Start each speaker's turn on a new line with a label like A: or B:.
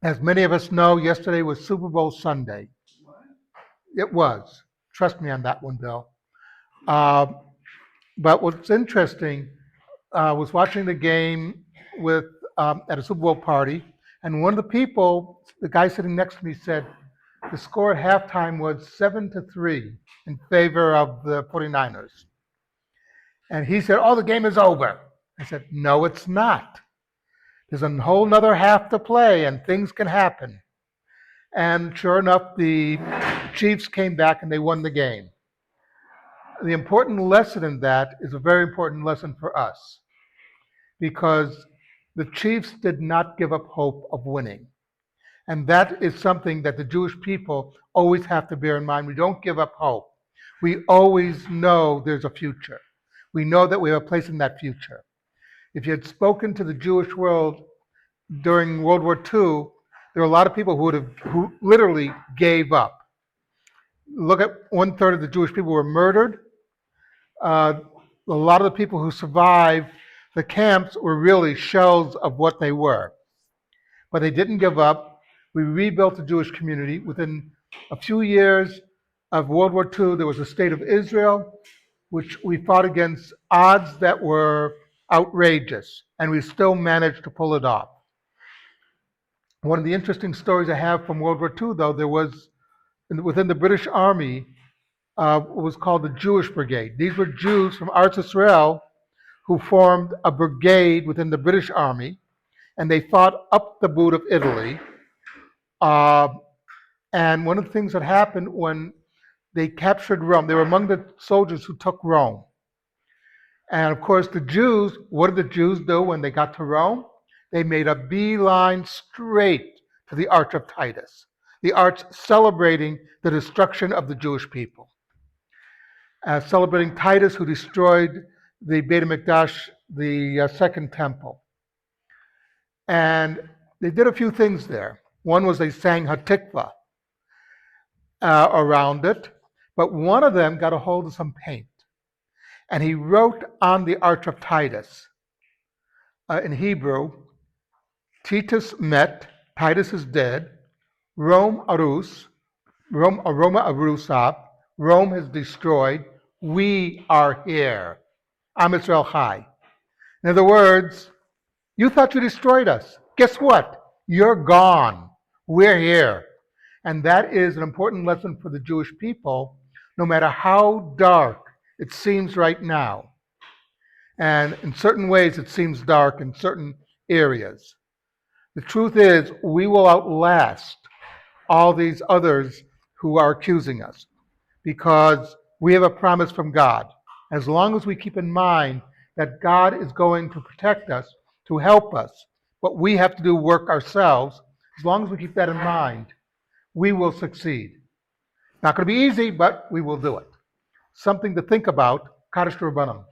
A: As many of us know, yesterday was Super Bowl Sunday. It was. Trust me on that one, Bill. Uh, but what's interesting, I was watching the game with at a Super Bowl party, and one of the people, the guy sitting next to me, said the score at halftime was 7-3 in favor of the 49ers. And he said, "Oh, the game is over." I said, "No, it's not. There's a whole nother half to play, and things can happen." And sure enough, the Chiefs came back and they won the game. The important lesson in that is a very important lesson for us because the Chiefs did not give up hope of winning. And that is something that the Jewish people always have to bear in mind. We don't give up hope. We always know there's a future. We know that we have a place in that future. If you had spoken to the Jewish world during World War II, there were a lot of people who literally gave up. Look at 1/3 of the Jewish people were murdered. Uh, a lot of the people who survived the camps were really shells of what they were. But they didn't give up. We rebuilt the Jewish community. Within a few years of World War II, there was a state of Israel, which we fought against odds that were outrageous, and we still managed to pull it off. One of the interesting stories I have from World War II, though, there was within the British Army what was called the Jewish Brigade. These were Jews from Eretz Israel who formed a brigade within the British Army, and they fought up the boot of Italy. Uh, and one of the things that happened when they captured Rome, they were among the soldiers who took Rome. And of course, the Jews, what did the Jews do when they got to Rome? They made a beeline straight to the Arch of Titus, the arch celebrating the destruction of the Jewish people. Celebrating Titus, who destroyed the Beit HaMikdash, the Second Temple. And they did a few things there. One was they sang Hatikva around it, but one of them got a hold of some paint. And he wrote on the Arch of Titus, in Hebrew, Titus met, Titus is dead, Rome arus, Roma arusa, Rome is destroyed, we are here. Am Israel Chai. In other words, you thought you destroyed us. Guess what? You're gone. We're here. And that is an important lesson for the Jewish people, no matter how dark it seems right now. And in certain ways, it seems dark in certain areas. The truth is, we will outlast all these others who are accusing us because we have a promise from God. As long as we keep in mind that God is going to protect us, to help us, but we have to do work ourselves, as long as we keep that in mind, we will succeed. Not going to be easy, but we will do it. Something to think about. Kaddish Rabbanim.